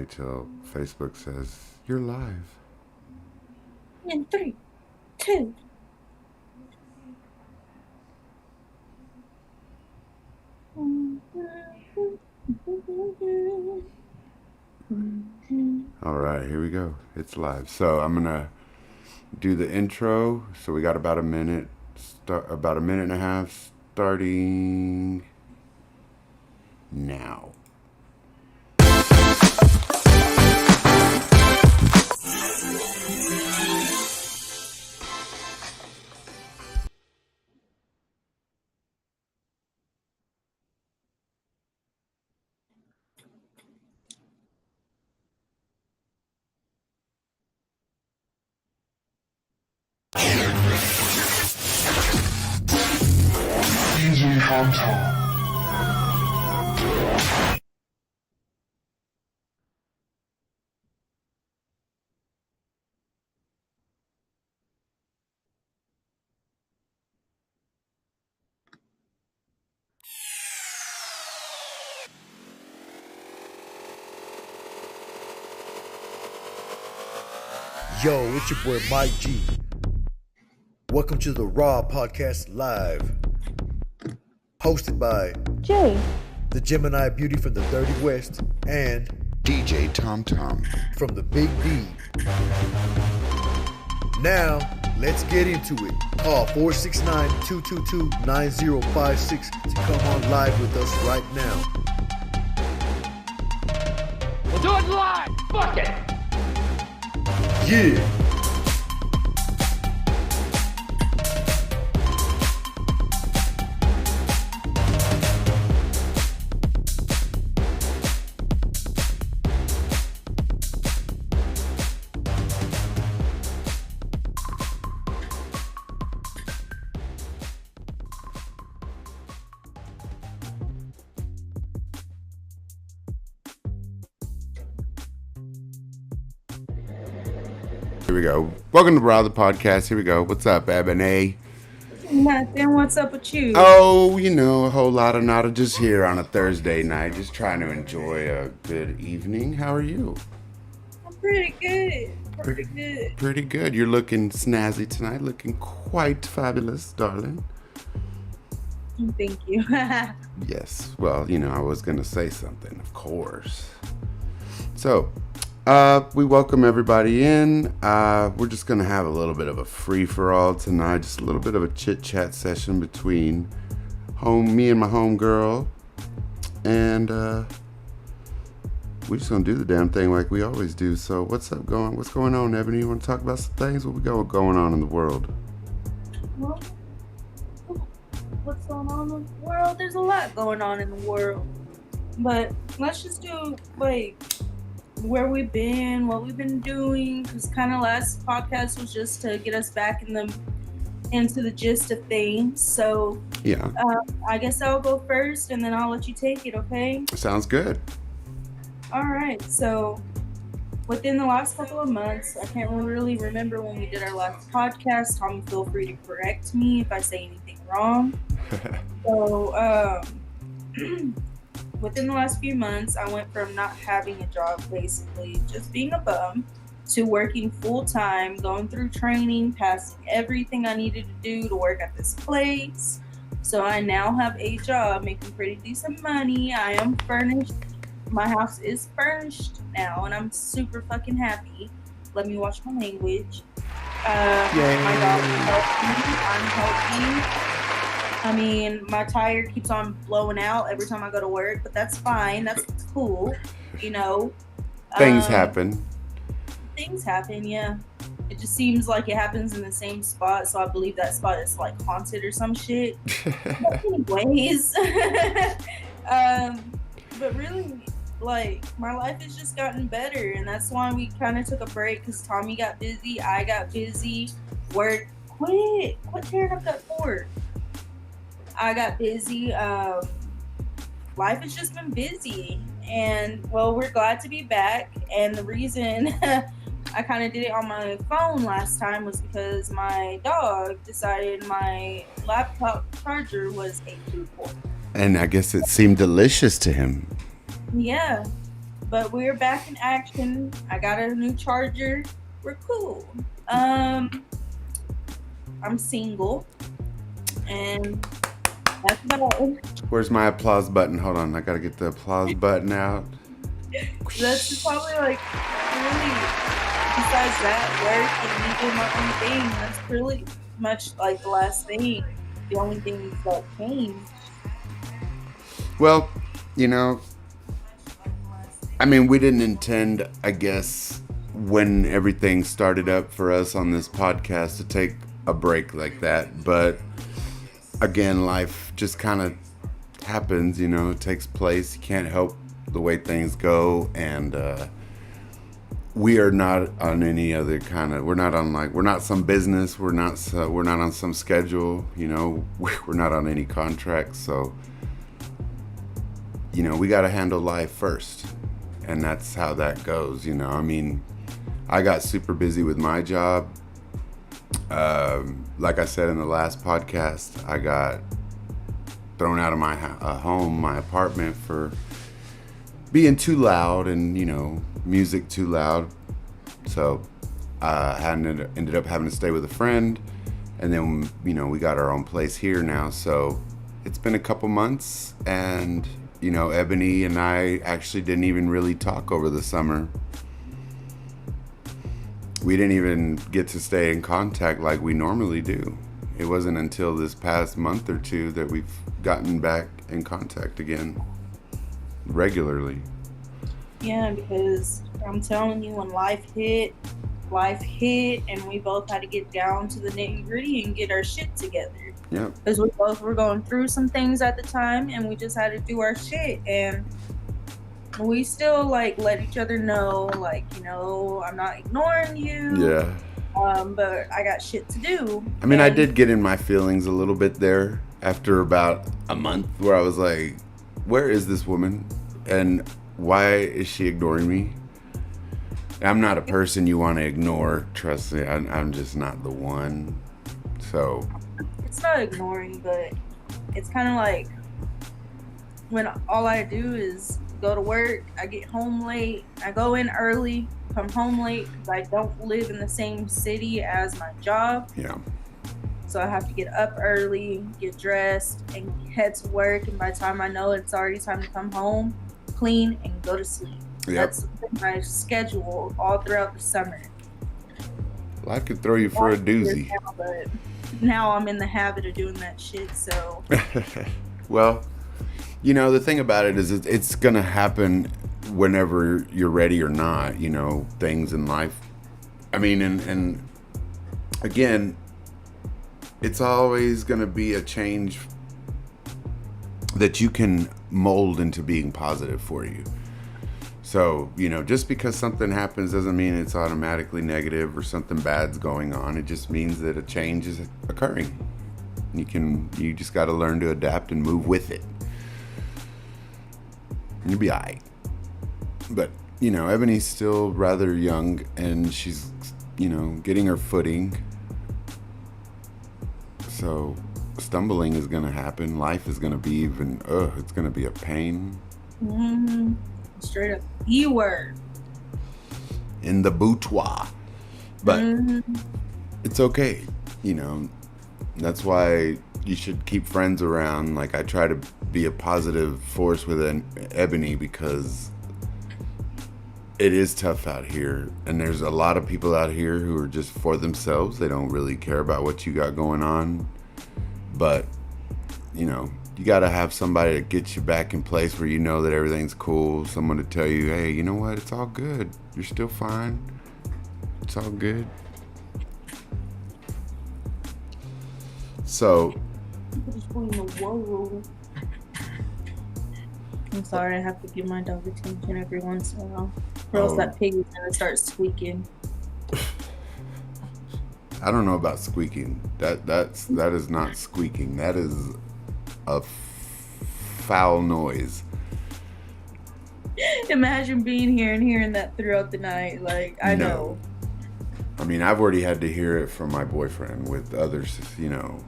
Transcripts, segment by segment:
wait till Facebook says you're live. In 3, 2. All right, here we go. It's live. So I'm gonna do the intro. So we got about a minute, about a minute and a half, starting now. DJ Tom. Yo, it's your boy Mike G. Welcome to the Raw Podcast Live. Hosted by Jay. the Gemini Beauty from the Dirty West and DJ Tom Tom from the Big D. Now, let's get into it. Call 469-222-9056 to come on live with us right now. We'll do it live! Fuck it! Yeah! Here we go. Welcome to Raw the Podcast. Here we go. What's up, Ebony? Nothing. What's up with you? Oh, you know, a whole lot of nada just here on a Thursday night, just trying to enjoy a good evening. How are you? I'm pretty good. Pretty good. Pretty good. You're looking snazzy tonight, looking quite fabulous, darling. Thank you. Yes. Well, you know, I was going to say something, of course. So, we welcome everybody in. We're just going to have a little bit of a free-for-all tonight, just a little bit of a chit-chat session between me and my homegirl. And we're just going to do the damn thing like we always do. So, what's going on, Ebony? You want to talk about some things? What we got going on in the world? Well, what's going on in the world? There's a lot going on in the world. But let's just do, like, where we've been, what we've been doing, because kind of last podcast was just to get us back into the gist of things. So Yeah. I guess I'll go first, and then I'll let you take it. Okay? Sounds good. All right. So within the last couple of months, I can't really remember when we did our last podcast. Tommy, feel free to correct me if I say anything wrong. So within the last few months, I went from not having a job, basically just being a bum, to working full-time, going through training, passing everything I needed to do to work at this place. So I now have a job, making pretty decent money. I am furnished. My house is furnished now, and I'm super fucking happy. Let me watch my language. My dog helps me. I'm helping. I mean, my tire keeps on blowing out every time I go to work, but that's fine. That's cool, you know. Things happen. Things happen, yeah. It just seems like it happens in the same spot, so I believe that spot is like haunted or some shit. But anyways, but really, like, my life has just gotten better, and that's why we kind of took a break, because Tommy got busy, I got busy, work. Quit tearing up that board. I got busy. Life has just been busy, and well, we're glad to be back. And the reason I kind of did it on my phone last time was because my dog decided my laptop charger was a 2-port. And I guess it seemed delicious to him. Yeah, but we're back in action. I got a new charger. We're cool. I'm single, and that's about it. Where's my applause button? Hold on, I gotta get the applause button out. That's probably like really, besides that, work and me doing my own thing. That's really much like the last thing. The only thing that changed. Well, you know, I mean, we didn't intend, I guess, when everything started up for us on this podcast to take a break like that. But again, life just kind of happens, you know, it takes place. You can't help the way things go. And we are not on any other kind of, we're not some business. We're not on some schedule, you know, we're not on any contracts. So, you know, we got to handle life first. And that's how that goes, you know. I mean, I got super busy with my job. Like I said in the last podcast, I got thrown out of my home, my apartment, for being too loud and, you know, music too loud. So I ended up having to stay with a friend. And then, you know, we got our own place here now. So it's been a couple months, and you know, Ebony and I actually didn't even really talk over the summer. We didn't even get to stay in contact like we normally do. It wasn't until this past month or two that we've gotten back in contact again regularly. Yeah, because I'm telling you, when life hit, and we both had to get down to the nitty gritty and get our shit together. Yeah. Because we both were going through some things at the time, and we just had to do our shit. And we still like let each other know, like, you know, I'm not ignoring you. Yeah. But I got shit to do. I mean, I did get in my feelings a little bit there after about a month, where I was like, where is this woman? And why is she ignoring me? I'm not a person you want to ignore. Trust me, I'm just not the one. So it's not ignoring, but it's kind of like when all I do is go to work, I get home late, I go in early, come home late, because I don't live in the same city as my job. Yeah. So I have to get up early, get dressed, and head to work. And by the time I know it's already time to come home, clean, and go to sleep. Yep. That's been my schedule all throughout the summer. Life could throw you for a doozy. Now, but now I'm in the habit of doing that shit, so. Well, you know, the thing about it is it's going to happen whenever you're ready or not, you know, things in life. I mean, and again, it's always going to be a change that you can mold into being positive for you. So, you know, just because something happens doesn't mean it's automatically negative or something bad's going on. It just means that a change is occurring. You just got to learn to adapt and move with it. And you'll be all right. But, you know, Ebony's still rather young, and she's, you know, getting her footing. So stumbling is going to happen. Life is going to be even, it's going to be a pain. Mm-hmm. Straight up E-word. In the boudoir. But it's okay. You know, that's why you should keep friends around. Like, I try to be a positive force with Ebony, because it is tough out here. And there's a lot of people out here who are just for themselves. They don't really care about what you got going on. But, you know, you got to have somebody to get you back in place where you know that everything's cool. Someone to tell you, hey, you know what? It's all good. You're still fine. It's all good. So, I'm sorry, I have to give my dog attention every once in a while. Or else that pig is going to start squeaking. I don't know about squeaking. That is not squeaking. That is a foul noise. Imagine being here and hearing that throughout the night. Like, I know. I mean, I've already had to hear it from my boyfriend with others, you know,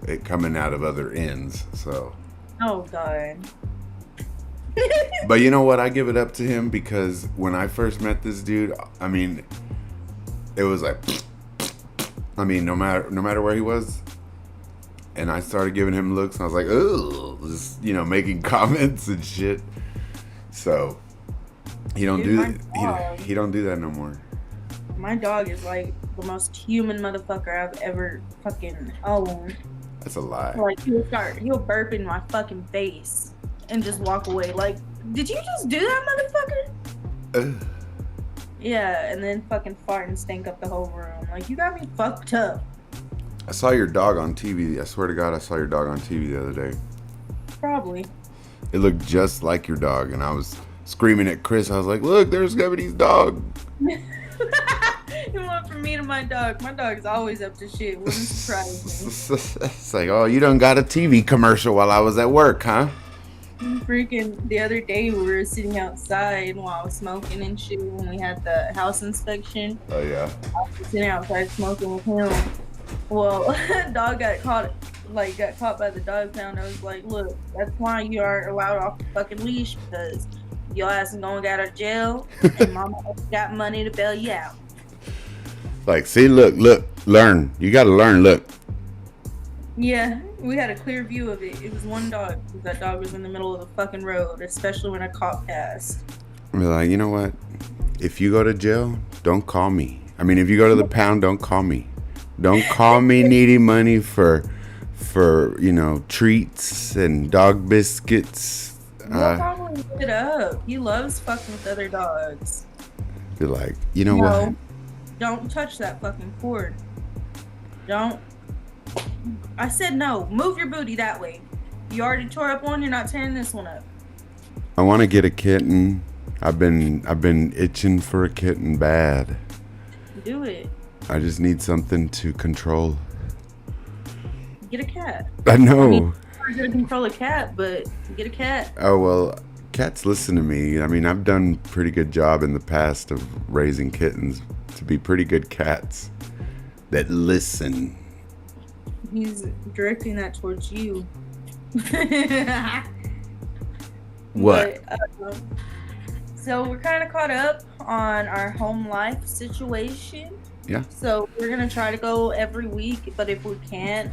it coming out of other ends, so. Oh, God. But you know what? I give it up to him because when I first met this dude, I mean, it was like, I mean, no matter where he was, and I started giving him looks, and I was like, oh, just making comments and shit. So he don't he don't do that no more. My dog is like the most human motherfucker I've ever fucking owned. That's a lie. Like he'll burp in my fucking face and just walk away. Like, did you just do that, motherfucker? Yeah, and then fucking fart and stink up the whole room. Like, you got me fucked up. I saw your dog on TV. I swear to God, I saw your dog on TV the other day. Probably. It looked just like your dog, and I was screaming at Chris. I was like, look, there's Gabby's dog. You went from me to my dog. My dog's always up to shit. Wouldn't surprise me. It's like, oh, you done got a TV commercial while I was at work, huh? Freaking the other day we were sitting outside while I was smoking and shit when we had the house inspection. Oh yeah. I was sitting outside smoking with him. Well, dog got caught by the dog pound. I was like, look, that's why you aren't allowed off the fucking leash, because your ass is gonna get out of jail and mama got money to bail you out. Like, see, look, learn. You gotta learn, look. Yeah, we had a clear view of it. It was one dog. That dog was in the middle of the fucking road, especially when a cop passed. I'd be like, you know what? If you go to jail, don't call me. I mean, if you go to the pound, don't call me. Don't call me needing money for treats and dog biscuits. He'll probably look it up. He loves fucking with other dogs. Be like, you know what? Don't touch that fucking cord. Don't. I said no. Move your booty that way. You already tore up one. You're not tearing this one up. I want to get a kitten. I've been itching for a kitten bad. Do it. I just need something to control. Get a cat. I know. I mean, you're gonna control a cat, but get a cat. Oh well, cats listen to me. I mean, I've done a pretty good job in the past of raising kittens to be pretty good cats that listen. He's directing that towards you. What? But, so we're kind of caught up on our home life situation. Yeah. So we're gonna try to go every week, but if we can't,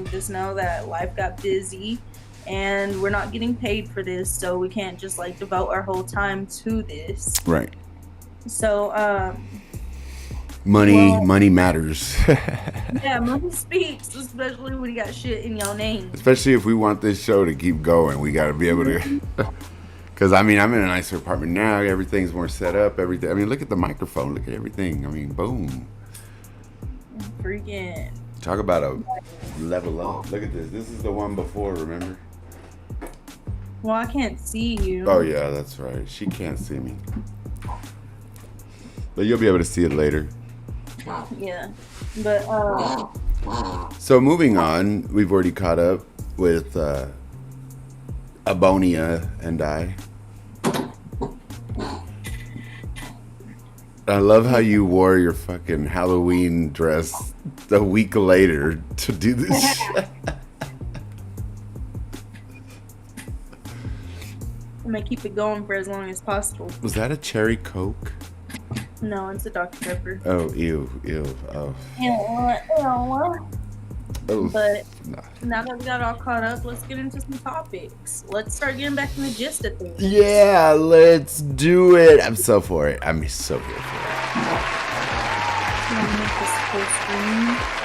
just know that life got busy, and we're not getting paid for this, so we can't just like devote our whole time to this. Right. So money matters. yeah, money speaks, especially when you got shit in your name. Especially if we want this show to keep going, we got to be able to. Because I mean, I'm in a nicer apartment now. Everything's more set up. Everything. I mean, look at the microphone. Look at everything. I mean, boom. Freaking. Talk about a level up. Look at this. This is the one before. Remember? Well, I can't see you. Oh yeah, that's right. She can't see me, but you'll be able to see it later. Yeah, but So moving on, we've already caught up with Abonia and I. I love how you wore your fucking Halloween dress a week later to do this. I'm gonna keep it going for as long as possible. Was that a cherry Coke? No, it's a Dr. Pepper. Oh, ew, oh. Oh. But Nah. now that we got all caught up, let's get into some topics. Let's start getting back in the gist of things. Yeah, let's do it. I'm so for it. I'm so here for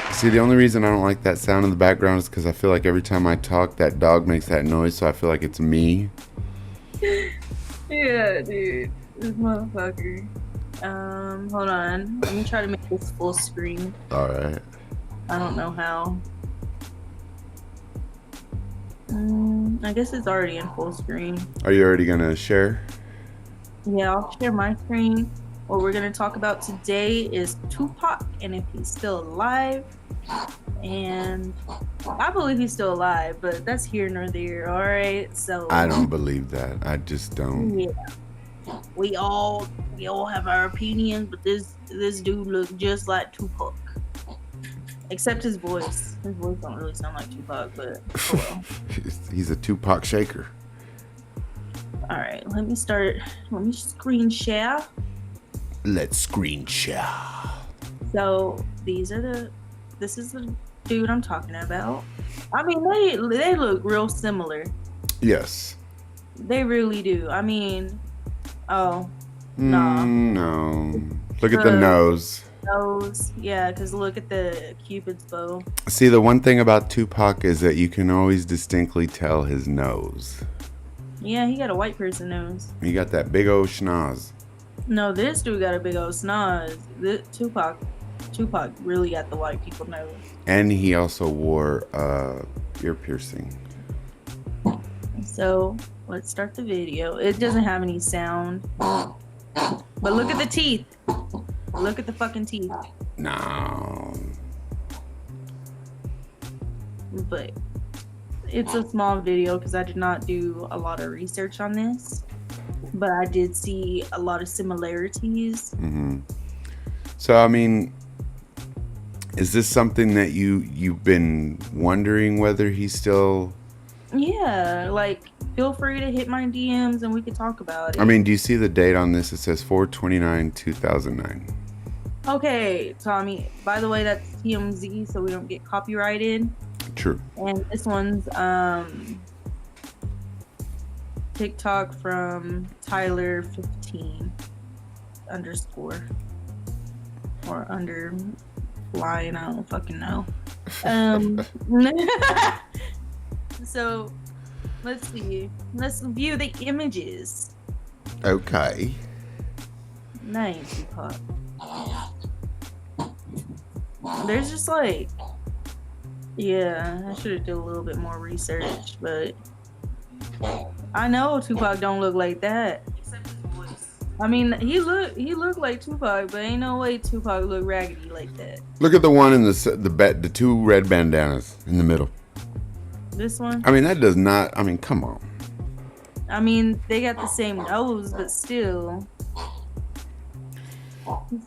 it. See, the only reason I don't like that sound in the background is because I feel like every time I talk, that dog makes that noise, so I feel like it's me. Yeah, dude. This motherfucker. Hold on. Let me try to make this full screen. All right. I don't know how. I guess it's already in full screen. Are you already gonna share? Yeah, I'll share my screen. What we're gonna talk about today is Tupac and if he's still alive. And I believe he's still alive, but that's here nor there. All right, so I don't believe that. I just don't. Yeah, we all have our opinions, but this dude looked just like Tupac, except his voice. His voice don't really sound like Tupac, but oh well. He's a Tupac shaker. All right, let me screen share. Let's screen share. So this is the dude I'm talking about. I mean, they look real similar. Yes. They really do. I mean, oh, no. No. Look at the nose. Nose, yeah, because look at the Cupid's bow. See, the one thing about Tupac is that you can always distinctly tell his nose. Yeah, he got a white person nose. He got that big old schnoz. No, this dude got a big old snoz. Tupac really got the white people nose. And he also wore ear piercing. So let's start the video. It doesn't have any sound, but look at the teeth. Look at the fucking teeth. No. But it's a small video because I did not do a lot of research on this. But I did see a lot of similarities. Mm-hmm. So, I mean, is this something that you've been wondering whether he's still... Yeah, like, feel free to hit my DMs and we could talk about it. I mean, do you see the date on this? It says 4/29/2009. Okay, Tommy. By the way, that's TMZ, so we don't get copyrighted. True. And this one's TikTok from Tyler15 _ or underline. I don't fucking know. So let's see. Let's view the images. Okay. Nice, Tupac. There's just like, yeah, I should have did a little bit more research, but I know Tupac don't look like that. Except his voice. I mean, he looked like Tupac, but ain't no way Tupac look raggedy like that. Look at the one in the two red bandanas in the middle. This one? I mean, that does not. I mean, come on. I mean, they got the same nose, but still,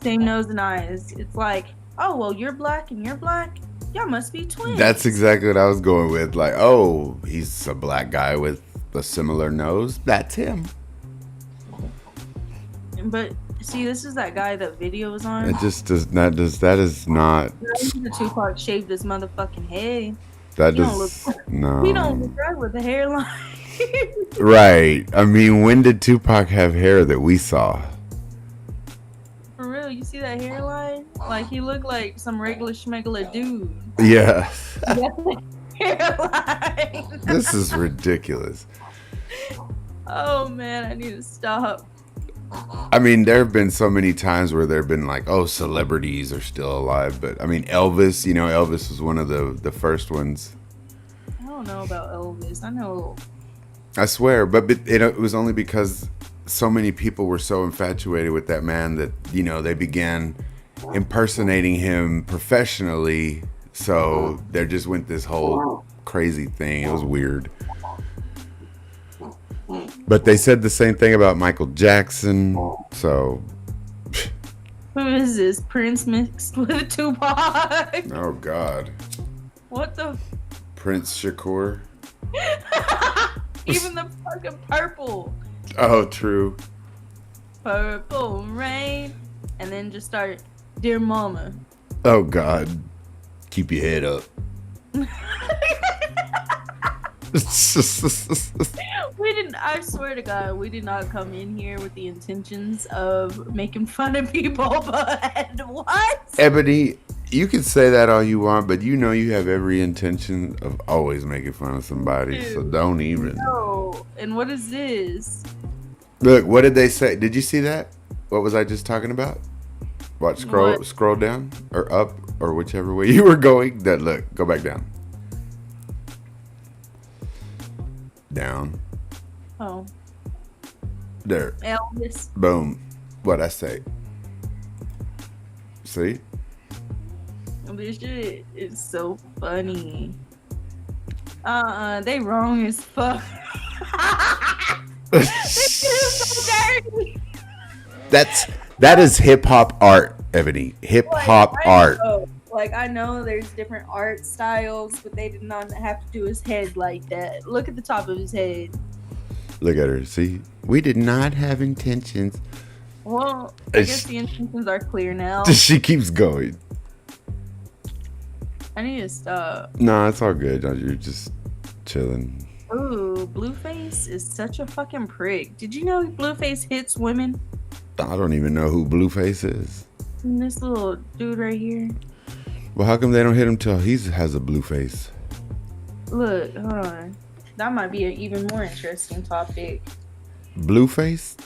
same nose and eyes. It's like, oh well, you're black and you're black. Y'all must be twins. That's exactly what I was going with. Like, oh, he's a black guy with a similar nose. That's him. But see, this is that guy that video was on. It just does not. That is not. The Tupac shaved his motherfucking head. That He does no. He don't look right with the hairline. Right. I mean, when did Tupac have hair that we saw? For real, you see that hairline? Like he looked like some regular schmegular dude. Yeah. Hairline. This is ridiculous. Oh man, I need to stop. I mean, there have been so many times where there have been like, oh, celebrities are still alive. But I mean, Elvis, Elvis was one of the first ones. I don't know about Elvis. I know. I swear, but it was only because so many people were so infatuated with that man that, they began impersonating him professionally. So there just went this whole crazy thing. It was weird. But they said the same thing about Michael Jackson. So Who is this? Prince mixed with Tupac? oh God. What the? Prince Shakur. Even the fucking purple. Oh, true. Purple rain. And then just start, Dear Mama. Oh God. Keep your head up. I swear to God, we did not come in here with the intentions of making fun of people, but what? Ebony, you can say that all you want, but you have every intention of always making fun of somebody, so don't even. No. And what is this? Look, what did they say? Did you see that? What was I just talking about? Watch, scroll down or up or whichever way you were going. Look, go back down. Down. Oh. There. Elvis. Boom. What'd I say? See? This shit is so funny. They wrong as fuck. This shit is so dirty. That is hip hop art, Ebony. Hip hop art. Like, I know there's different art styles, but they did not have to do his head like that. Look at the top of his head. Look at her. See, we did not have intentions. Well, I guess the intentions are clear now. She keeps going. I need to stop. Nah, it's all good. You're just chilling. Ooh, Blueface is such a fucking prick. Did you know Blueface hits women? I don't even know who Blueface is. And this little dude right here. Well, how come they don't hit him till he has a blue face? Look, hold on. That might be an even more interesting topic. Blueface?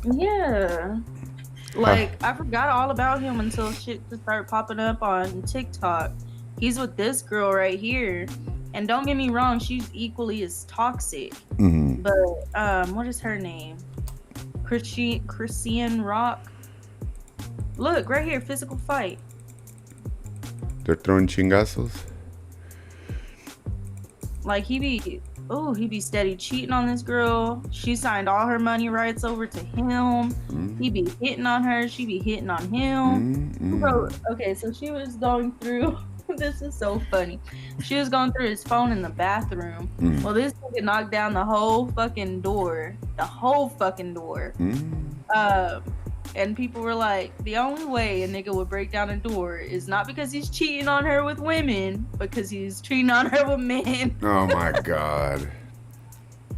Yeah. Like, I forgot all about him until shit just started popping up on TikTok. He's with this girl right here. And don't get me wrong, she's equally as toxic. Mm-hmm. But, what is her name? Christian Rock. Look, right here, physical fight. They're throwing chingazos? Like, he be steady cheating on this girl. She signed all her money rights over to him. Mm-hmm. He be hitting on her. She be hitting on him. Mm-hmm. Bro, okay, so she was going through... This is so funny. She was going through his phone in the bathroom. Mm. Well, this nigga knocked down the whole fucking door. The whole fucking door. Mm. And people were like, the only way a nigga would break down a door is not because he's cheating on her with women, because he's cheating on her with men. Oh my god.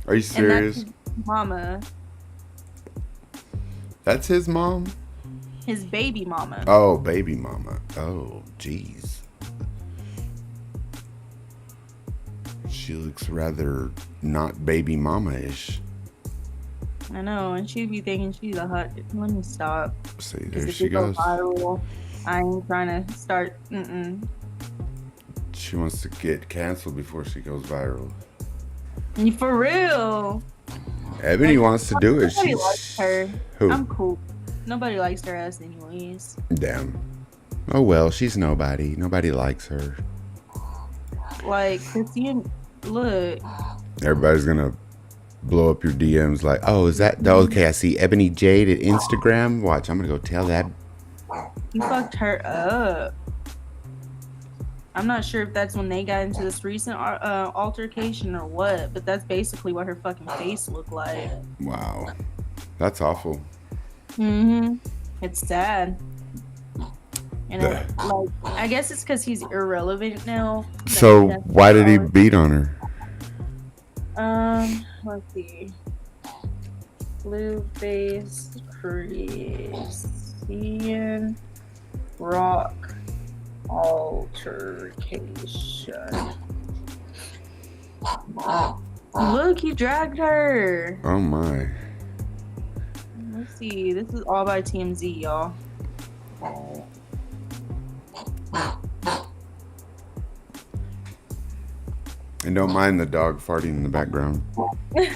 Are you serious? And that's his mama. That's his mom? His baby mama. Oh, baby mama. Oh, jeez. She looks rather not baby mama-ish. I know, and she'd be thinking she's a hot. Let me stop. See, 'Cause there if she it goes goes. viral, I ain't trying to start. She wants to get canceled before she goes viral. For real. Ebony wants to do it. Nobody likes her. Who? I'm cool. Nobody likes her ass anyways. Damn. Oh well, she's nobody. Nobody likes her. Like, Christian, look. Everybody's gonna blow up your DMs like, oh, is that okay? I see Ebony Jade at Instagram. Watch, I'm gonna go tell that. He fucked her up. I'm not sure if that's when they got into this recent altercation or what, but that's basically what her fucking face looked like. Wow, that's awful. It's sad. And like, I guess it's because he's irrelevant now. So why did he beat on her? Let's see. Blueface Christian Rock altercation. Look, he dragged her. Oh my. Let's see. This is all by TMZ, y'all. And don't mind the dog farting in the background. Singer is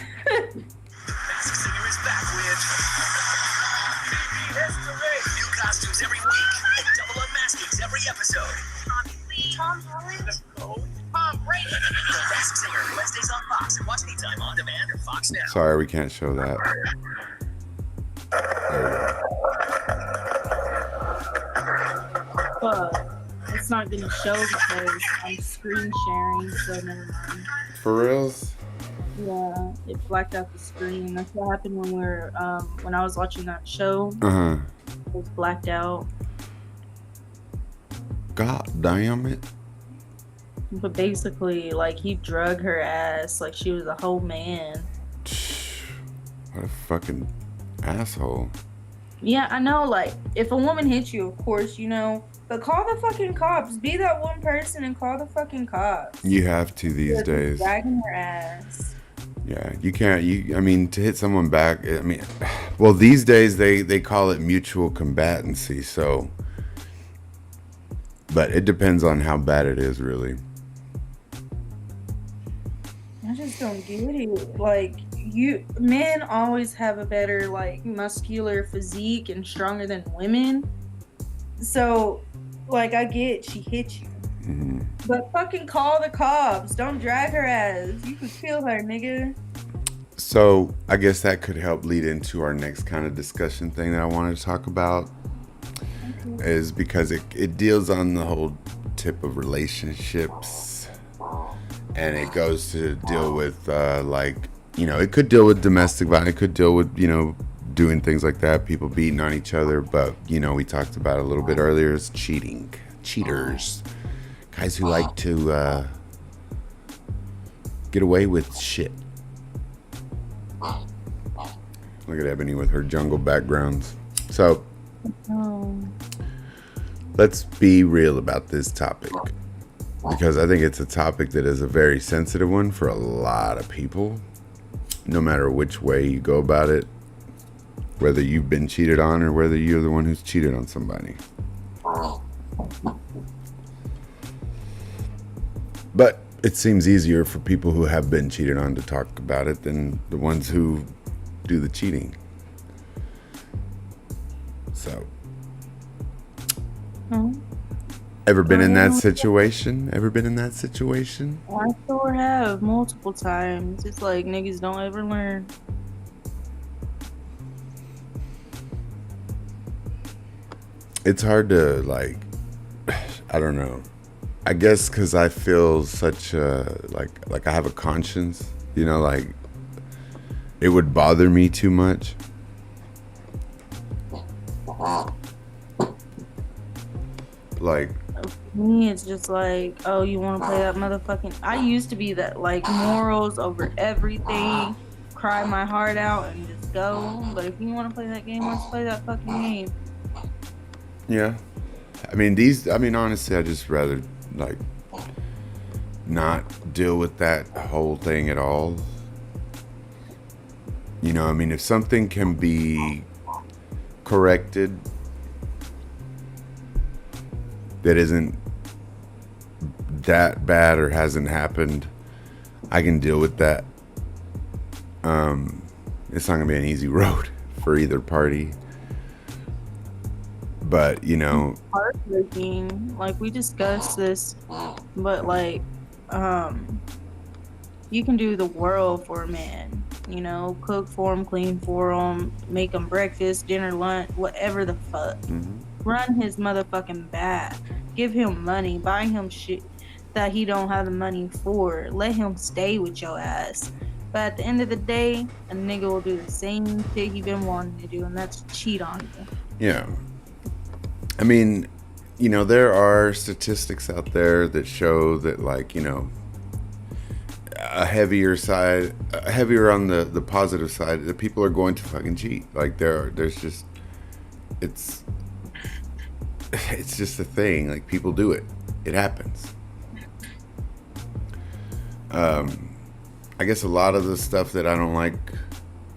back with new costumes every week and double unmaskings every episode. Tom Holland? No, Tom Brady. The Masked Singer, Wednesdays on Fox and watch anytime on demand or Fox Now. Sorry, we can't show that. There But it's not gonna show because I'm screen sharing, so never mind. For reals? Yeah, it blacked out the screen. That's what happened when when I was watching that show. Uh-huh. It was blacked out. God damn it. But basically, like, he drug her ass like she was a whole man. What a fucking asshole. Yeah, I know, like, if a woman hits you, of course, you know, but call the fucking cops. Be that one person and call the fucking cops. You have to these days. Dragging her ass. Yeah, you can't. I mean, to hit someone back. I mean, well, these days they call it mutual combatancy. So, but it depends on how bad it is, really. I just don't get it. Like, men always have a better, like, muscular physique and stronger than women. So, like, I get she hit you. Mm-hmm. But fucking call the cops. Don't drag her ass. You could kill her, nigga. So I guess that could help lead into our next kind of discussion thing that I wanted to talk about. Okay. Is because it deals on the whole tip of relationships, and it goes to deal with like you know, it could deal with domestic violence. It could deal with, you know, doing things like that, people beating on each other. But, you know, we talked about it a little bit earlier, is cheating. Cheaters. Guys who like to get away with shit. Look at Ebony with her jungle backgrounds. So, let's be real about this topic. Because I think it's a topic that is a very sensitive one for a lot of people. No matter which way you go about it. Whether you've been cheated on or whether you're the one who's cheated on somebody. But it seems easier for people who have been cheated on to talk about it than the ones who do the cheating. So, ever been in that situation? Ever been in that situation? I sure have multiple times. It's like niggas don't ever learn. It's hard to, like, I don't know. I guess because I feel such like I have a conscience, you know, like it would bother me too much. Like, Me, it's just like, oh, you want to play that motherfucking... I used to be that, like, morals over everything, cry my heart out and just go. But if you want to play that game, let's play that fucking game. yeah. I mean, honestly, I just rather, like, not deal with that whole thing at all. You know, I mean, if something can be corrected that isn't that bad or hasn't happened, I can deal with that. It's not gonna be an easy road for either party. But, you know, Heartbreaking. Like, we discussed this, but, like, you can do the world for a man. You know, cook for him, clean for him, make him breakfast, dinner, lunch, whatever the fuck. Run his motherfucking bath. Give him money. Buy him shit that he don't have the money for. Let him stay with your ass. But at the end of the day, a nigga will do the same shit he been wanting to do, and that's cheat on you. yeah. I mean, you know, there are statistics out there that show that, like, you know, heavier on the positive side, that people are going to fucking cheat. Like, there's just, it's just a thing. Like, people do it. It happens. I guess a lot of the stuff that I don't like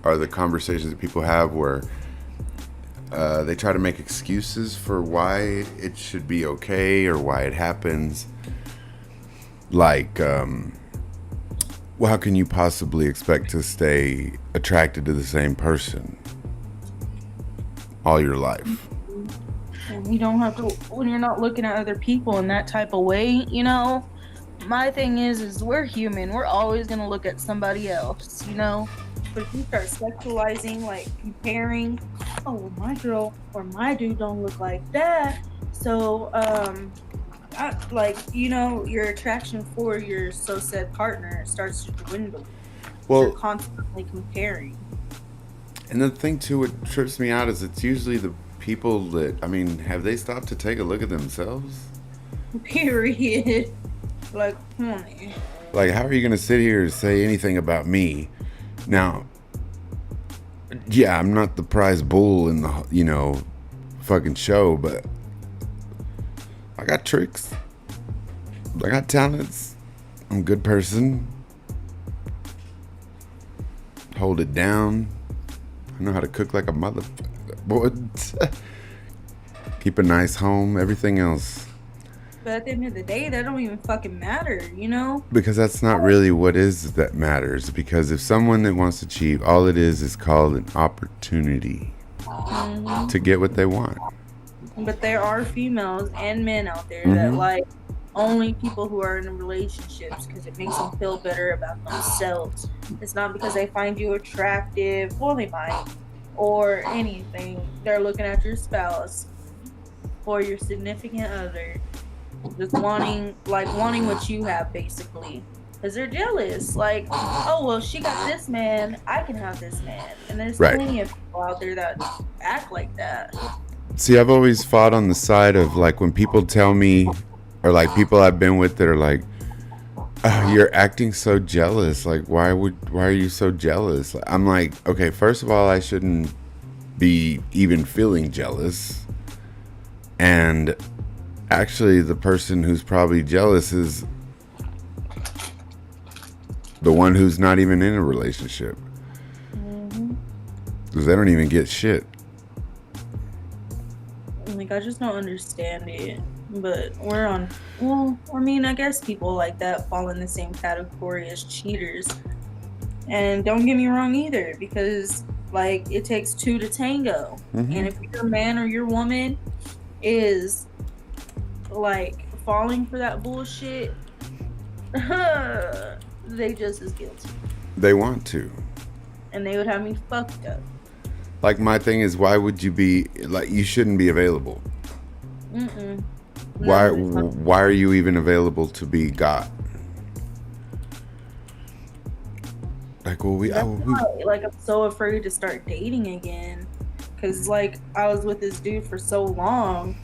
are the conversations that people have where they try to make excuses for why it should be okay or why it happens. Like, well, how can you possibly expect to stay attracted to the same person all your life? And you don't have to, when you're not looking at other people in that type of way, you know. My thing is we're human. We're always gonna look at somebody else, you know. But if you start sexualizing, like comparing, oh, my girl or my dude don't look like that, so like, you know, your attraction for your so said partner starts to dwindle. Well, you're constantly comparing. And the thing too, what trips me out is it's usually the people that, I mean, have they stopped to take a look at themselves? Period. Like, honey. Like, how are you gonna sit here and say anything about me? Now, yeah, I'm not the prize bull in the, you know, fucking show, but I got tricks. I got talents. I'm a good person. Hold it down. I know how to cook like a motherfucker. Boy, keep a nice home, everything else. But at the end of the day, that don't even fucking matter, you know? Because that's not really what is that matters. Because if someone that wants to cheat, all it is called an opportunity to get what they want. But there are females and men out there that like only people who are in relationships because it makes them feel better about themselves. It's not because they find you attractive, well, they might, or anything. They're looking at your spouse or your significant other, just wanting what you have, basically. because they're jealous. Like, oh well, she got this man, I can have this man, and there's Right. plenty of people out there that act like that. See, I've always fought on the side of like when people tell me, or like people I've been with that are like, oh, you're acting so jealous. Like, why are you so jealous? I'm like, okay, first of all, I shouldn't be even feeling jealous. And actually, the person who's probably jealous is the one who's not even in a relationship. Because they don't even get shit. Like, I just don't understand it. But we're on, well, I mean, I guess people like that fall in the same category as cheaters. And don't get me wrong either, because, like, it takes two to tango. And if your man or your woman is, like, falling for that bullshit, they just as guilty. They want to. And they would have me fucked up. Like, my thing is, why would you be, like, you shouldn't be available. Why are you even available to be got? Like, well, like, I'm so afraid to start dating again, because, like, I was with this dude for so long,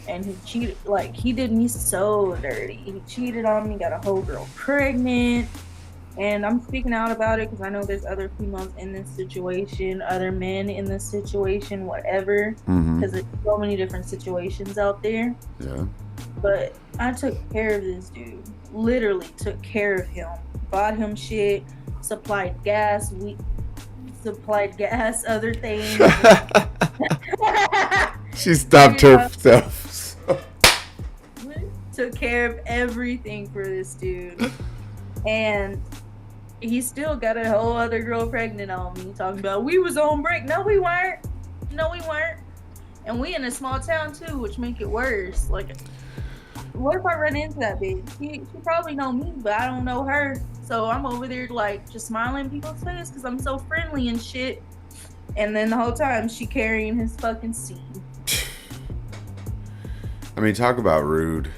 and he cheated. Like, he did me so dirty. He cheated on me, got a whole girl pregnant, and I'm speaking out about it because I know there's other females in this situation, other men in this situation, whatever, because there's so many different situations out there. Yeah. But I took care of this dude. Literally took care of him. Bought him shit. Supplied gas. Other things. She stopped herself. Took care of everything for this dude. And he still got a whole other girl pregnant on me, talking about we was on break. No, we weren't. And we in a small town too, which make it worse. Like, what if I run into that bitch? She probably know me, but I don't know her. So I'm over there like just smiling in people's face because I'm so friendly and shit. And then the whole time she carrying his fucking seed. I mean, talk about rude.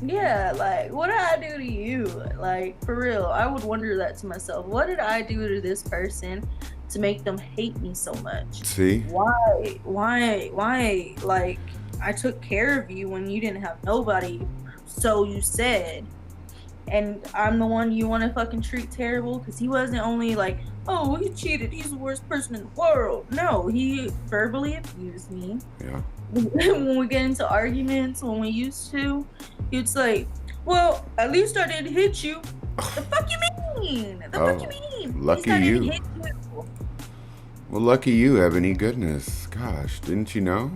Yeah, like, what did I do to you? Like, for real, I would wonder that to myself. What did I do to this person to make them hate me so much? See? Why? Like, I took care of you when you didn't have nobody, so you said. And I'm the one you want to fucking treat terrible? Because he wasn't only like, oh, he cheated, he's the worst person in the world. No, he verbally abused me. Yeah. When we get into arguments, when we used to, he'd say, well, at least I didn't hit you. The fuck you mean? Lucky you. Well, lucky you, Ebony. Goodness. Gosh, didn't you know?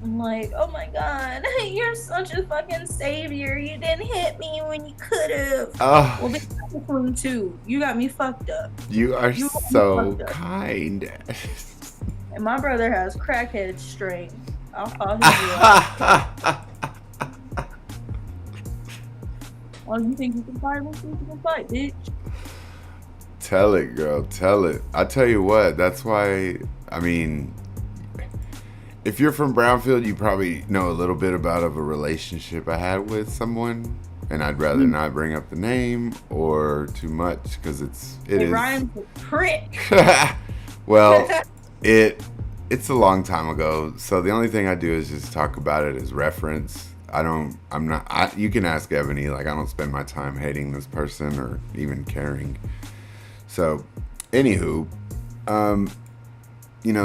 I'm like, oh my god, you're such a fucking savior. You didn't hit me when you could have. Oh. Well, bitch, too. You got me fucked up. You are so kind. And my brother has crackhead strength. I'll call him out. Oh, you think you can fight? Let's see if you can fight, bitch. Tell it, girl. Tell it. I tell you what, that's why, I mean, if you're from Brownfield, you probably know a little bit about a relationship I had with someone, and I'd rather not bring up the name or too much because it is. Ryan's a prick. Well, it's a long time ago, so the only thing I do is just talk about it as reference. You can ask Ebony, like, I don't spend my time hating this person or even caring. So, anywho,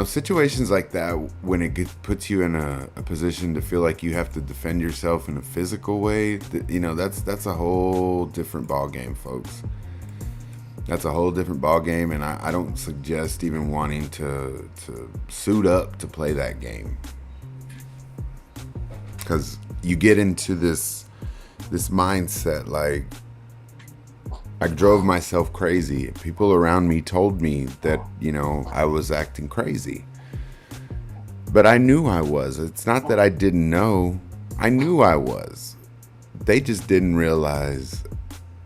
situations like that, when it puts you in a position to feel like you have to defend yourself in a physical way, that's a whole different ball game, folks. That's a whole different ball game, and I don't suggest even wanting to suit up to play that game, because you get into this mindset like, I drove myself crazy. People around me told me that, I was acting crazy. But I knew I was. It's not that I didn't know. I knew I was. They just didn't realize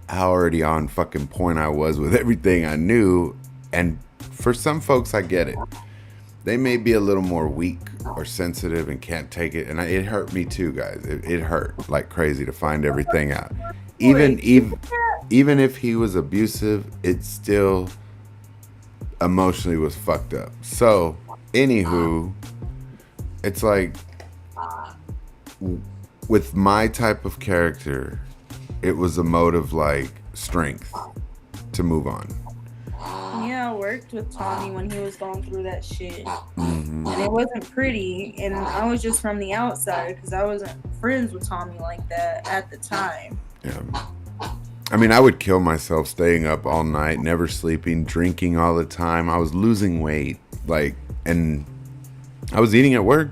how already on fucking point I was with everything I knew. And for some folks, I get it. they may be a little more weak or sensitive and can't take it. And it hurt me too, guys. It hurt like crazy to find everything out. Even if he was abusive, it still emotionally was fucked up. So, anywho, it's like with my type of character, it was a mode of like strength to move on. Yeah, I worked with Tommy when he was going through that shit. And it wasn't pretty. And I was just from the outside because I wasn't friends with Tommy like that at the time. Yeah. I mean, I would kill myself staying up all night, never sleeping, drinking all the time. I was losing weight, and I was eating at work.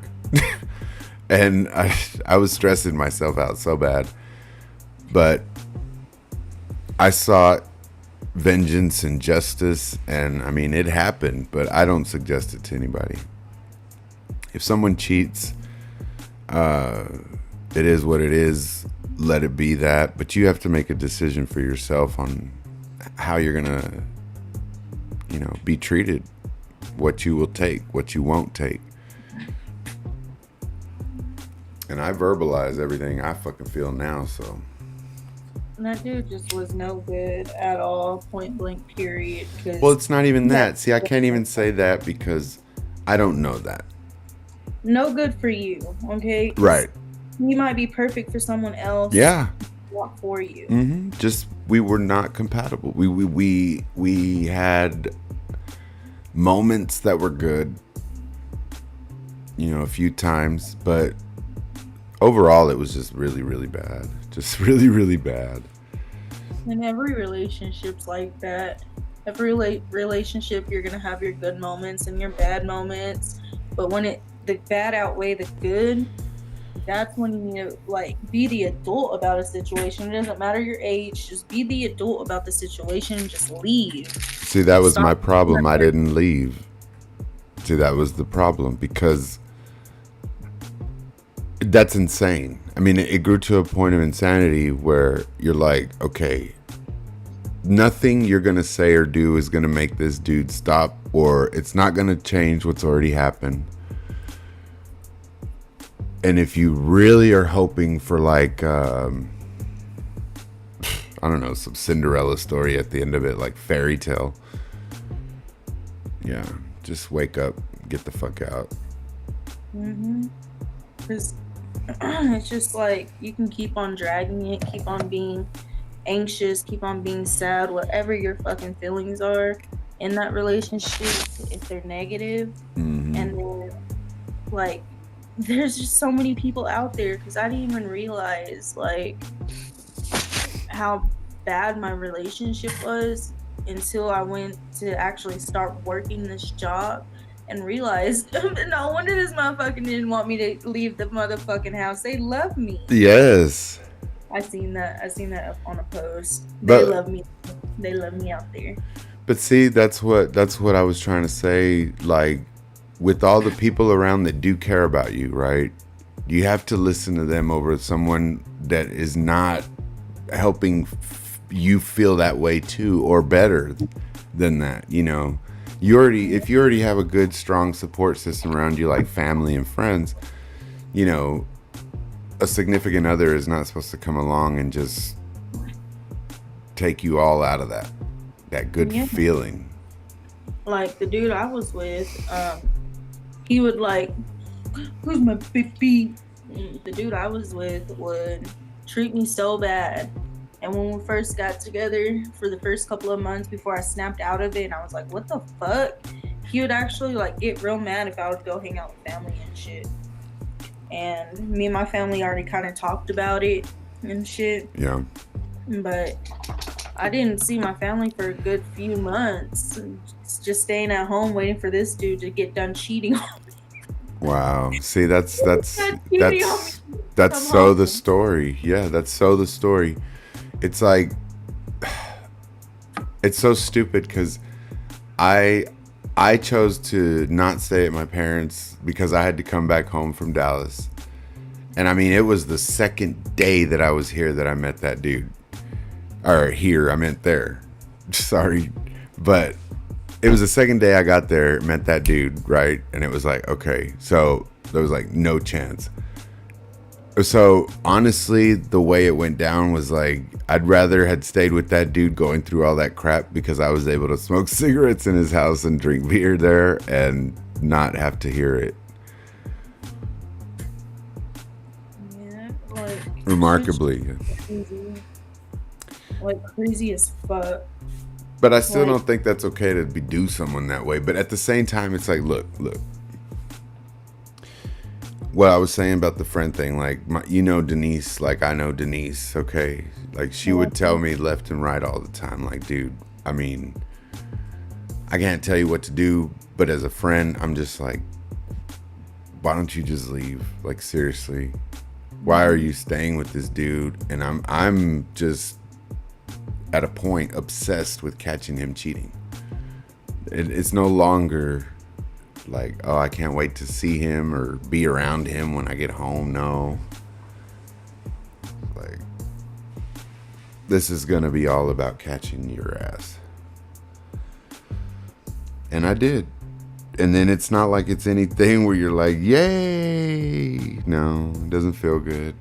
And I was stressing myself out so bad. But I sought vengeance and justice, and I mean, it happened, but I don't suggest it to anybody. If someone cheats, it is what it is. Let it be that, but you have to make a decision for yourself on how you're gonna, be treated, what you will take, what you won't take. And I verbalize everything I fucking feel now, so. And that dude just was no good at all, point blank, period. Well, it's not even that. See, I can't even say that because I don't know that. No good for you, okay? Right. You might be perfect for someone else. Yeah. Not for you. Mm-hmm. Just we were not compatible. We had moments that were good, a few times, but overall it was just really, really bad. Just really, really bad. And every relationship's like that. Every relationship, you're gonna have your good moments and your bad moments, but when the bad outweigh the good, that's when you need to be the adult about a situation. It doesn't matter your age, just be the adult about the situation and just leave. See, that was my problem. I didn't leave. See, that was the problem, because that's insane. I mean, it grew to a point of insanity where you're like, okay, nothing you're gonna say or do is gonna make this dude stop, or it's not gonna change what's already happened. And if you really are hoping for I don't know, some Cinderella story at the end of it, like fairy tale, yeah, just wake up, get the fuck out. Because it's just like, you can keep on dragging it, keep on being anxious, keep on being sad, whatever your fucking feelings are in that relationship, if they're negative. And then, there's just so many people out there, because I didn't even realize how bad my relationship was until I went to actually start working this job and realized no wonder this motherfucker didn't want me to leave the motherfucking house. They love me. Yes. I seen that up on a post. But, they love me. They love me out there. But see, that's what I was trying to say. With all the people around that do care about you, right? You have to listen to them over someone that is not helping you feel that way too, or better than that. If you already have a good, strong support system around you, like family and friends, a significant other is not supposed to come along and just take you all out of that good feeling. Like the dude I was with, he would who's my baby? The dude I was with would treat me so bad. And when we first got together, for the first couple of months before I snapped out of it, and I was like, what the fuck? He would actually get real mad if I would go hang out with family and shit. And me and my family already kind of talked about it and shit. Yeah. But I didn't see my family for a good few months. Just staying at home waiting for this dude to get done cheating on me. Wow. See, that's so the story. Yeah, that's so the story. It's it's so stupid, because I chose to not stay at my parents because I had to come back home from Dallas. And I mean, it was the second day that I was here that I met that dude. Or here, I meant there. Sorry. But it was the second day I got there, met that dude, right? And it was like, okay, so there was like no chance. So honestly, the way it went down was like, I'd rather had stayed with that dude going through all that crap, because I was able to smoke cigarettes in his house and drink beer there and not have to hear it. Yeah, like Remarkably. crazy. Like crazy as fuck. But I still Like- don't think that's okay to do someone that way. But at the same time, it's like, look. What I was saying about the friend thing, like, Denise, like I know Denise, okay? Like, she would tell me left and right all the time, like, dude, I mean, I can't tell you what to do, but as a friend, I'm just like, why don't you just leave? Like, seriously, why are you staying with this dude? And I'm just at a point obsessed with catching him cheating. It's no longer like, oh, I can't wait to see him or be around him when I get home. No. Like, this is going to be all about catching your ass. And I did. And then it's not like it's anything where you're like, yay. No, it doesn't feel good.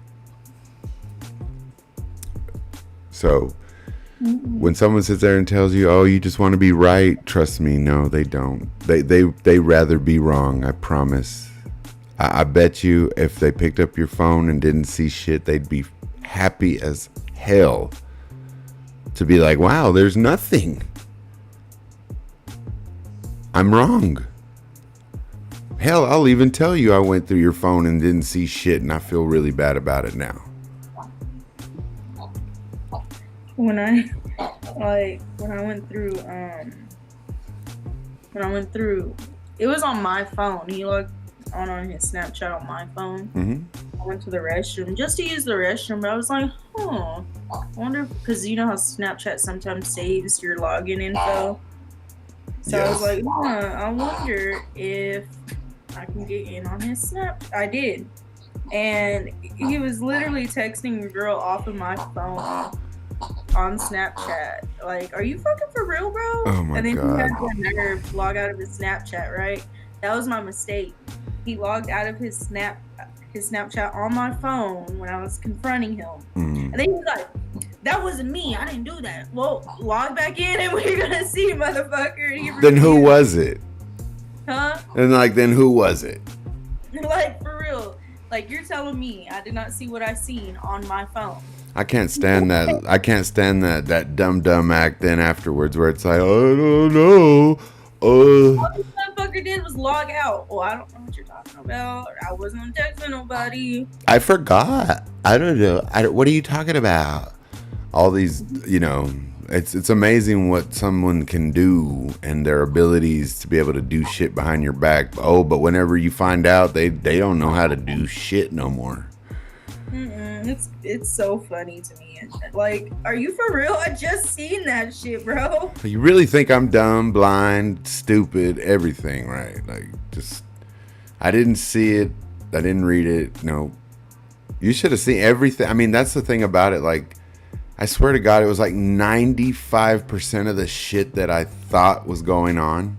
So when someone sits there and tells you, oh, you just want to be right, trust me, no, they don't. They rather be wrong, I promise. I bet you if they picked up your phone and didn't see shit, they'd be happy as hell to be like, wow, there's nothing. I'm wrong. Hell, I'll even tell you I went through your phone and didn't see shit, and I feel really bad about it now. When I went through, it was on my phone. He logged on his Snapchat on my phone. Mm-hmm. I went to the restroom just to use the restroom, but I was like, I wonder, because you know how Snapchat sometimes saves your login info. So I was like, I wonder if I can get in on his Snap. I did. And he was literally texting a girl off of my phone on Snapchat. Like, are you fucking for real, bro? Oh my and then God. he had the nerve to log out of his Snapchat, right? That was my mistake. He logged out of his Snapchat on my phone when I was confronting him. And then he was like, that wasn't me. I didn't do that. Well, log back in and we're gonna see, motherfucker. And he Then who refused. was it? Huh? And like, then who was it? Like, for real. Like, you're telling me I did not see what I seen on my phone. I can't stand that. I can't stand that dumb act then afterwards where it's like, I don't know. All this motherfucker did was log out. Well, I don't know what you're talking about. I wasn't texting nobody. I forgot. I don't know. What are you talking about? All these, it's amazing what someone can do and their abilities to be able to do shit behind your back. Oh, but whenever you find out, they don't know how to do shit no more. It's so funny to me. Like, are you for real? I just seen that shit, bro. You really think I'm dumb, blind, stupid, everything, right? Like, just, I didn't see it. I didn't read it. No. You should have seen everything. I mean, that's the thing about it. Like, I swear to God, it was like 95% of the shit that I thought was going on.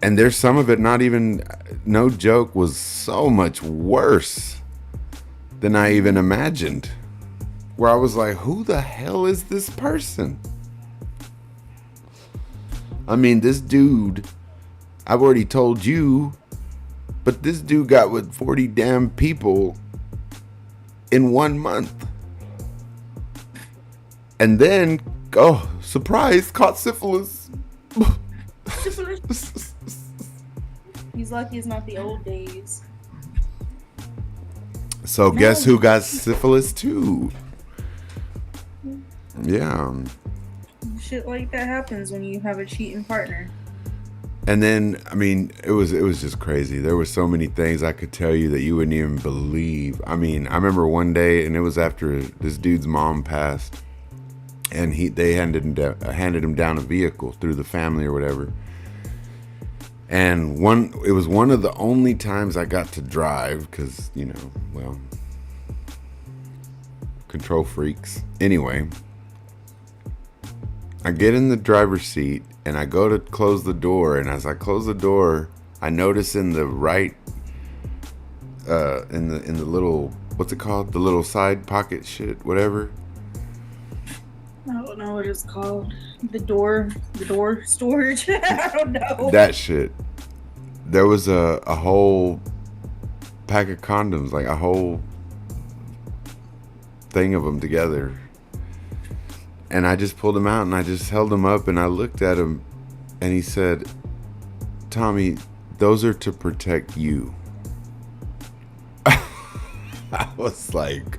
And there's some of it, not even, no joke, was so much worse than I even imagined. Where I was like, who the hell is this person? I mean, this dude, I've already told you, but this dude got with 40 damn people in 1 month. And then, oh, surprise, caught syphilis. He's lucky it's not the old days. So guess who got syphilis too? Yeah. Shit like that happens when you have a cheating partner. And then, I mean, it was just crazy. There were so many things I could tell you that you wouldn't even believe. I mean, I remember one day, and it was after this dude's mom passed, and they handed him down a vehicle through the family or whatever. And it was one of the only times I got to drive because, control freaks. Anyway, I get in the driver's seat and I go to close the door, and as I close the door, I notice in the right, in the little, what's it called? The little side pocket shit, whatever. I don't know what it's called. The door storage. I don't know. That shit. There was a whole pack of condoms, like a whole thing of them together. And I just pulled them out and I just held them up and I looked at him and he said, "Tommy, those are to protect you." I was like,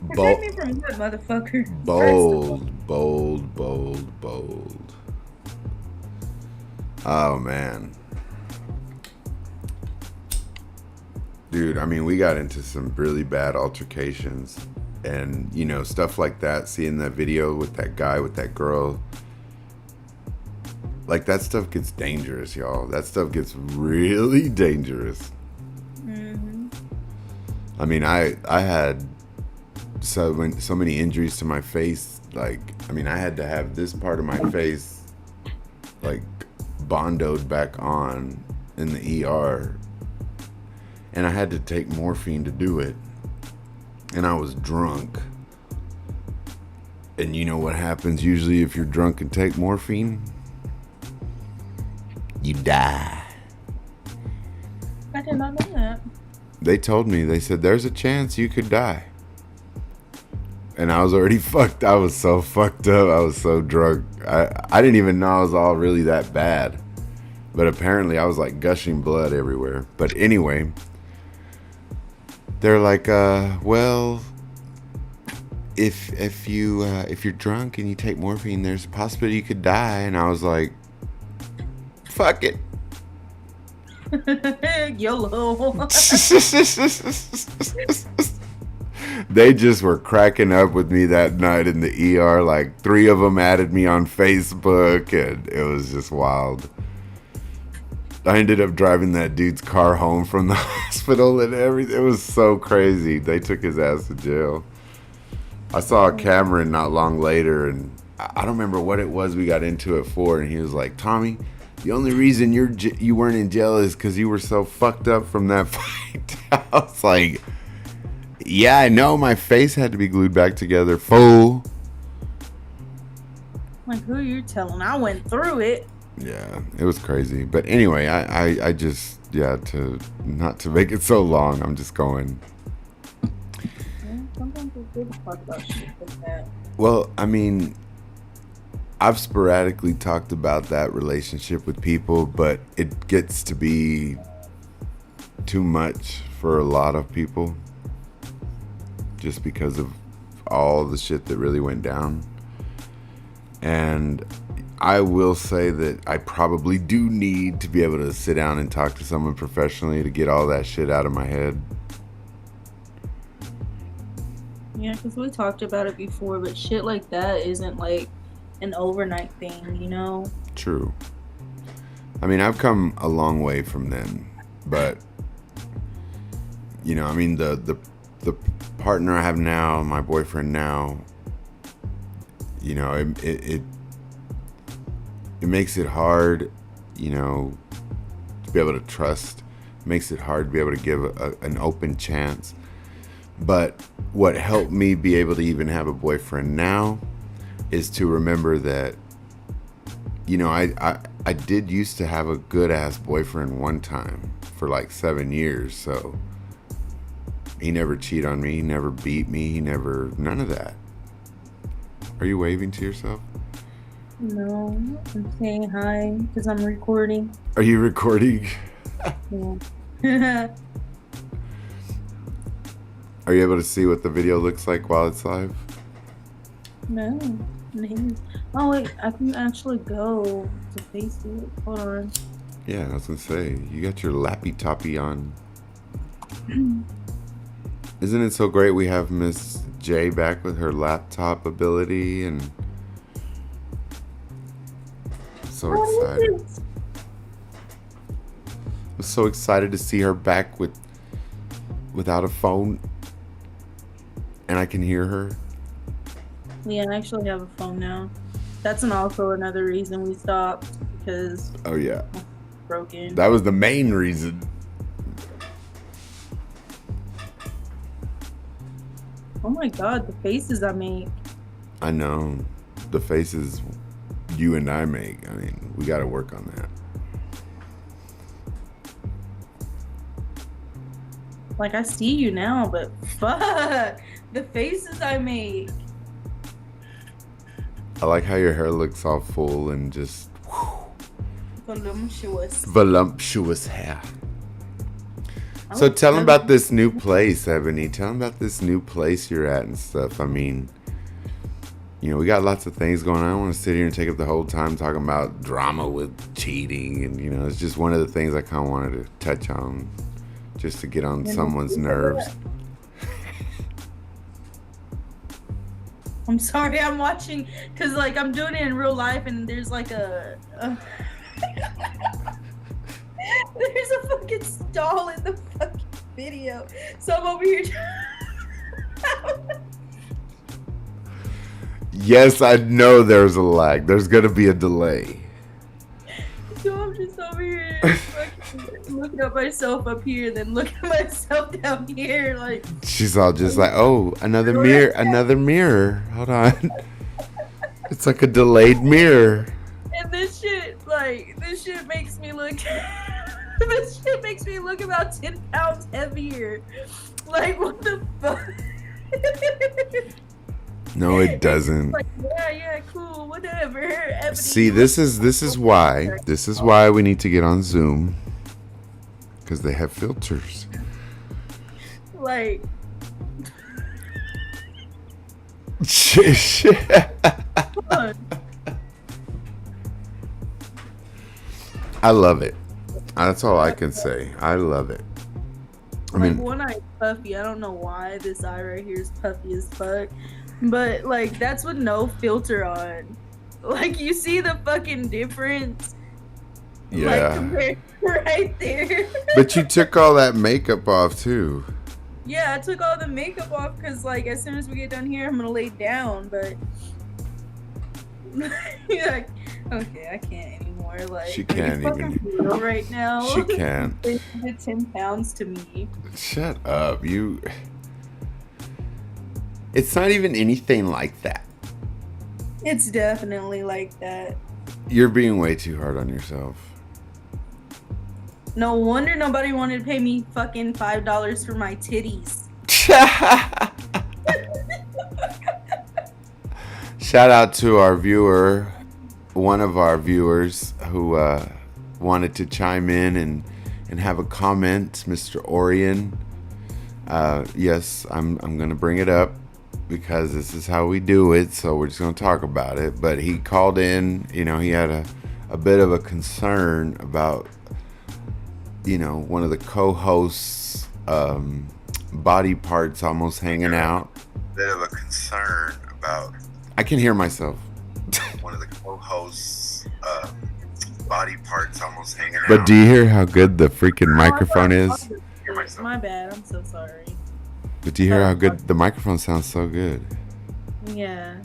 Protect me from what, motherfucker? bold. Oh, man. Dude, I mean, we got into some really bad altercations and, you know, stuff like that. Seeing that video with that guy, with that girl. Like, that stuff gets dangerous, y'all. That stuff gets really dangerous. Mm-hmm. I mean, I had so many injuries to my face. Like, I mean, I had to have this part of my face, like, bondoed back on in the ER. And I had to take morphine to do it. And I was drunk. And you know what happens usually if you're drunk and take morphine? You die. I did not know that. They told me, they said, there's a chance you could die. And I was already fucked. I was so fucked up. I was so drunk. I didn't even know I was all really that bad. But apparently I was like gushing blood everywhere. But anyway, they're like, well, if you're drunk and you take morphine, there's a possibility you could die. And I was like, fuck it. YOLO. They just were cracking up with me that night in the ER. Like 3 of them added me on Facebook, and it was just wild. I ended up driving that dude's car home from the hospital and everything. It was so crazy. They took his ass to jail. I saw Cameron not long later, and I don't remember what it was we got into it for, and he was like, "Tommy, the only reason you weren't in jail is because you were so fucked up from that fight." I was like, yeah, I know. My face had to be glued back together. Fool. Like, who are you telling? I went through it. Yeah, it was crazy. But anyway, I just, yeah, not to make it so long, I'm just going. Yeah, sometimes it's good to talk about shit like that. Well, I mean, I've sporadically talked about that relationship with people, but it gets to be too much for a lot of people just because of all the shit that really went down. And I will say that I probably do need to be able to sit down and talk to someone professionally to get all that shit out of my head. Yeah, because we talked about it before, but shit like that isn't like an overnight thing, you know? True. I mean, I've come a long way from then, but you know, I mean, the partner I have now, my boyfriend now, you know, it makes it hard, you know, to be able to trust. It makes it hard to be able to give an open chance. But what helped me be able to even have a boyfriend now is to remember that, you know, I did used to have a good ass boyfriend one time for like 7 years. So he never cheated on me. He never beat me. He never, none of that. Are you waving to yourself? No, I'm saying hi because I'm recording. Are you recording? Yeah. Are you able to see what the video looks like while it's live? No. Oh, wait, I can actually go to Facebook. Hold on. Yeah, I was gonna say, you got your lappy toppy on. Isn't it so great we have Miss J back with her laptop ability, and so excited. I'm so excited to see her back without a phone, and I can hear her. Yeah, I actually have a phone now. That's also another reason we stopped because Oh yeah, it's broken. that was the main reason. Oh my god, the faces I make. I know the faces you and I make. I mean, we got to work on that. Like, I see you now, but fuck, the faces I make. I like how your hair looks all full and just Voluptuous. voluptuous hair. I So look tell them so- about this new place, Ebony. Tell them about this new place you're at and stuff. I mean, you know, we got lots of things going on. I don't want to sit here and take up the whole time talking about drama with cheating. And, you know, it's just one of the things I kind of wanted to touch on just to get on someone's nerves. I'm sorry, I'm watching because like I'm doing it in real life, and there's like a there's a fucking stall in the fucking video, so I'm over here. Yes, I know there's a lag. There's going to be a delay. So I'm just over here fucking looking at myself up here, then looking at myself down here, like. She's all just like, oh, another mirror, another mirror. Hold on. It's like a delayed mirror. And this shit makes me look. This shit makes me look about 10 pounds heavier. Like, what the fuck? No, it doesn't. Like, yeah, cool, whatever. Ebony, See, this is why we need to get on Zoom, because they have filters. like, Shit. come on. I love it. That's all I can say. I love it. I Like, mean, one eye puffy. I don't know why this eye right here is puffy as fuck, but like that's with no filter on. Like, you see the fucking difference. Like, yeah. compared right there. But you took all that makeup off too. Yeah, I took all the makeup off because, like, as soon as we get done here, I'm gonna lay down. But like, okay, I can't anymore. Like, She can't it's even. fucking real right now. She can't. They did 10 pounds to me. Shut up. You. It's not even anything like that. It's definitely like that. You're being way too hard on yourself. No wonder nobody wanted to pay me fucking $5 for my titties. Shout out to our viewer, one of our viewers who wanted to chime in and have a comment, Mr. Orion. Yes, I'm gonna bring it up because this is how we do it, so we're just gonna talk about it. But he called in, you know, he had a bit of a concern about, you know, one of the co-hosts' body parts almost hanging out. Bit of a concern about. I can hear myself. One of the co-hosts' body parts almost hanging out. But do you hear how good the freaking microphone is? My bad, I'm so sorry. But do you hear how good the microphone sounds? So good. Yeah,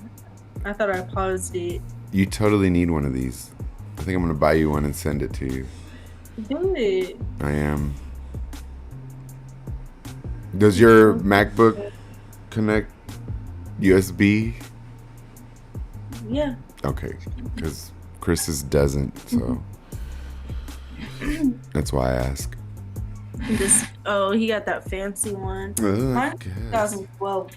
I thought I paused it. You totally need one of these. I think I'm gonna buy you one and send it to you. Do it. I am. Does your MacBook connect USB? Yeah. Okay, because Chris's doesn't, so that's why I ask. He got that fancy one. I Mine guess. 2012.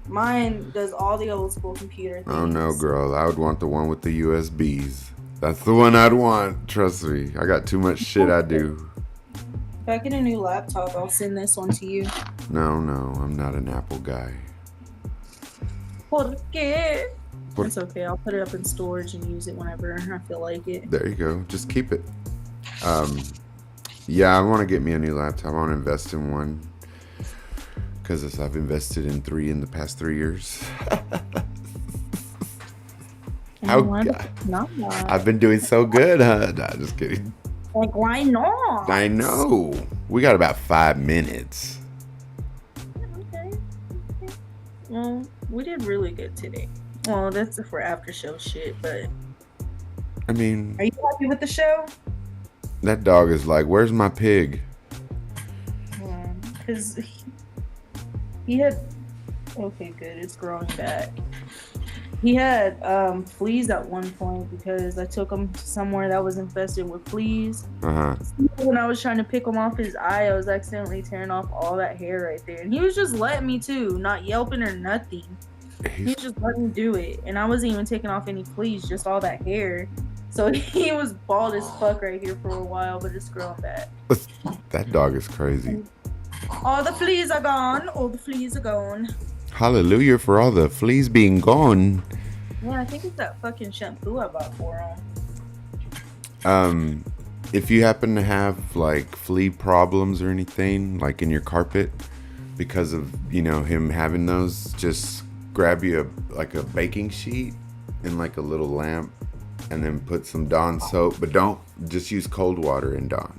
Mine does all the old school computer things. Oh no, girl, I would want the one with the USBs. That's the one I'd want. Trust me, I got too much shit I do. If I get a new laptop, I'll send this one to you. No, I'm not an Apple guy. ¿Por qué? Por- It's okay. I'll put it up in storage and use it whenever I feel like it. There you go. Just keep it. Yeah, I want to get me a new laptop. I want to invest in one because I've invested in 3 in the past 3 years. Why not? I've been doing so good, huh? Nah, just kidding. Like, why not? I know. We got about 5 minutes. Okay. Well, we did really good today. Well, that's for after show shit, but I mean, are you happy with the show? that dog is like, where's my pig? Because he had. Okay, good. It's growing back. He had fleas at one point because I took him somewhere that was infested with fleas. When I was trying to pick him off his eye, I was accidentally tearing off all that hair right there. And he was just letting me too, not yelping or nothing. He was just letting me do it. And I wasn't even taking off any fleas, just all that hair. So he was bald as fuck right here for a while, but it's growing back. That dog is crazy. All the fleas are gone. All the fleas are gone. Hallelujah for all the fleas being gone. Yeah, I think it's that fucking shampoo I bought for him. If you happen to have like flea problems or anything, like in your carpet, because of, you know, him having those, just grab you a baking sheet and like a little lamp, and then put some Dawn soap, but don't just use cold water in Dawn.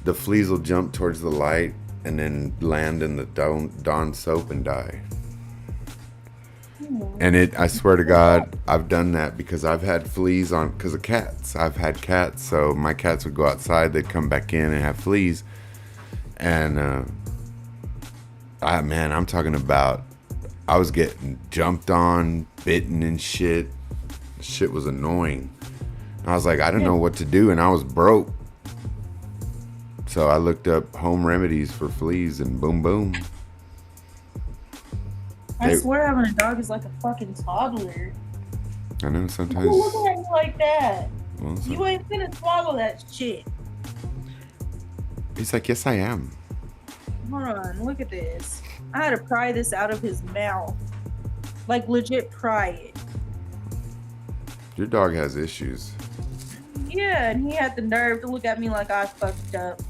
The fleas will jump towards the light and then land in the Dawn soap and die. And I swear to God, I've done that because I've had fleas because of cats. I've had cats, so my cats would go outside, they'd come back in and have fleas. And, I'm talking about, I was getting jumped on, bitten and shit. Shit was annoying. I was like, I don't know what to do, and I was broke. So I looked up home remedies for fleas, and boom, boom. I swear having a dog is like a fucking toddler. I know, sometimes. Who's looking at you like that? Well, you ain't gonna swallow that shit. He's like, yes, I am. Hold on, look at this. I had to pry this out of his mouth. Like, legit pry it. Your dog has issues. Yeah, and he had the nerve to look at me like I fucked up.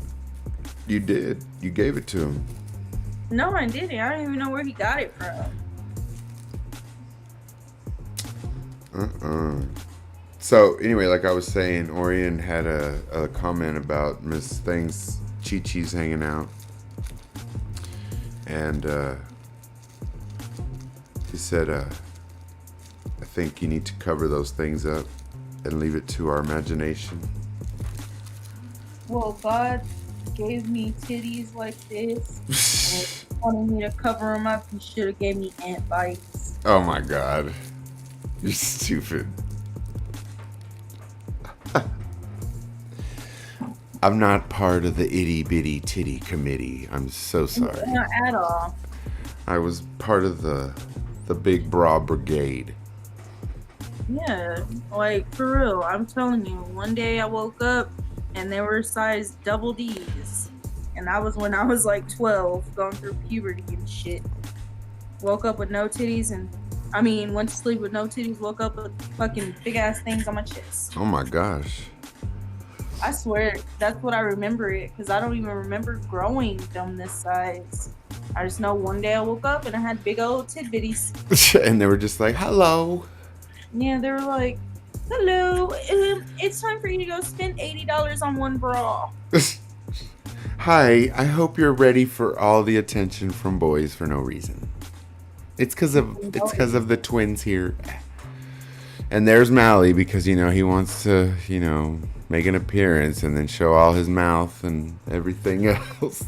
You did. You gave it to him. No, I didn't. I don't even know where he got it from. So, anyway, like I was saying, Orion had a comment about Miss Thing's Chi-Chi's hanging out. And he said, I think you need to cover those things up and leave it to our imagination. Well, God gave me titties like this. And wanted me to cover them up. He should have gave me ant bites. Oh my God. You're stupid. I'm not part of the itty bitty titty committee. I'm so sorry. Not at all. I was part of the big bra brigade. Yeah, like for real. I'm telling you, one day I woke up and they were size double D's. And that was when I was like 12, going through puberty and shit. Woke up with no titties went to sleep with no titties, woke up with fucking big ass things on my chest. Oh my gosh. I swear, that's what I remember it, because I don't even remember growing them this size. I just know one day I woke up and I had big old tidbitties. And they were just like, hello. Yeah, they were like, hello, it's time for you to go spend $80 on one bra. Hi, I hope you're ready for all the attention from boys for no reason. It's because of the twins here. And there's Mally, because, you know, he wants to, you know, make an appearance and then show all his mouth and everything else.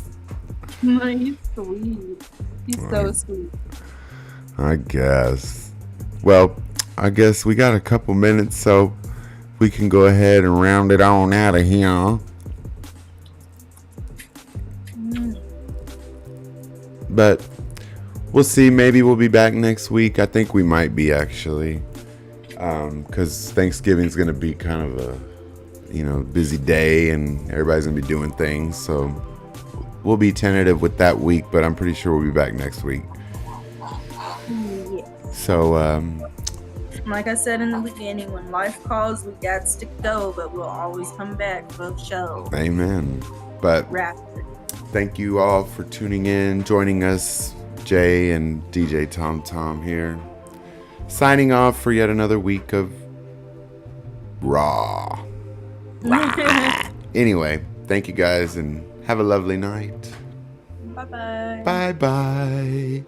He's sweet. He's so sweet. I guess. Well, I guess we got a couple minutes, so we can go ahead and round it on out of here. But we'll see. Maybe we'll be back next week. I think we might be, actually. Because Thanksgiving's going to be kind of a, you know, busy day and everybody's going to be doing things. So we'll be tentative with that week, but I'm pretty sure we'll be back next week. Yeah. So, like I said in the beginning, when life calls, we got to go, but we'll always come back for the show. Amen. But Rapid. thank you all for tuning in, joining us, Jay and DJ Tom here. Signing off for yet another week of Raw. Anyway, thank you guys and have a lovely night. Bye-bye. Bye-bye.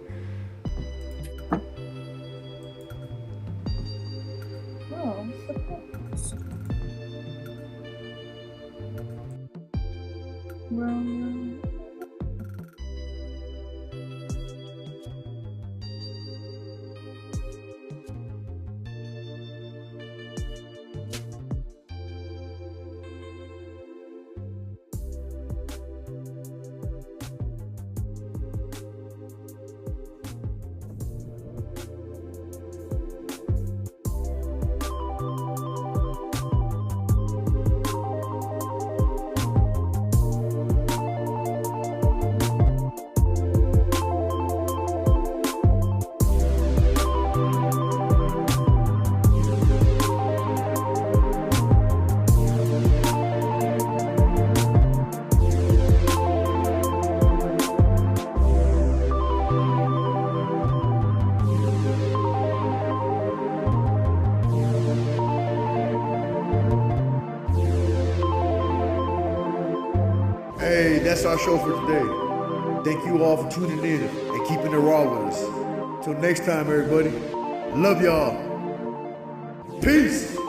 Hey, that's our show for today. Thank you all for tuning in and keeping it raw with us. Till next time, everybody. Love y'all. Peace.